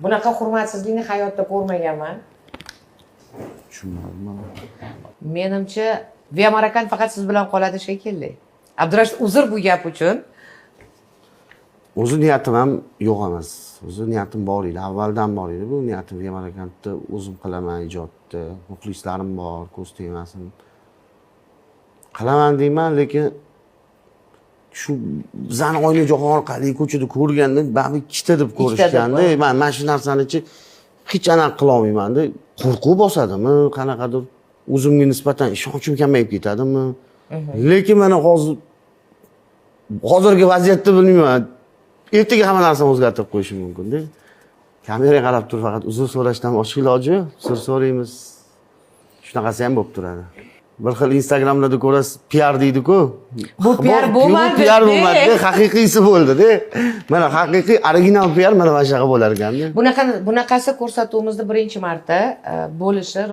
Bunaqa hurmatsizlikni hayotda ko'rmaganman. Tushunmadim. Menimcha, Viamarakan faqat siz bilan qoladi shekilli. Abdurashid, uzr bu gap uchun. O'zi niyatim ham yo'q emas. O'zi niyatim bor edi, avvaldan bor edi. Bu niyatim Viamarakantni o'zim qilaman ijodni. Muxlislarim bor, ko'z tegmasin. Qilaman deyman, lekin shu bizani Oynajo'xon orqali ko'chada ko'rganda baribir ikkita deb ko'rishganda, men mana shu narsani-chi hech aniq qila olmayman-da. Qo'rquv bosadimi, qanaqadir o'zimga nisbatan ishonchim kamayib ketadimi? Lekin mana hozirgi vaziyatda bilmayman. Ertaga hamma narsani o'zgartirib qo'yishim mumkin-da. Kameraga qarab turib faqat uzr so'rashdan boshqa iloji yo'q. Sir so'raymiz. Shunaqasi ham bo'lib turadi. Bir xil Instagramlarda ko'rasiz, PR deydi-ku. Bu PR bo'lmadi. PR bo'lmadi, haqiqiysi bo'ldi-da. Mana haqiqiy original PR mana shunaqa bo'lar ekanda. Bunaqasi ko'rsatuvimizda birinchi marta bo'lishi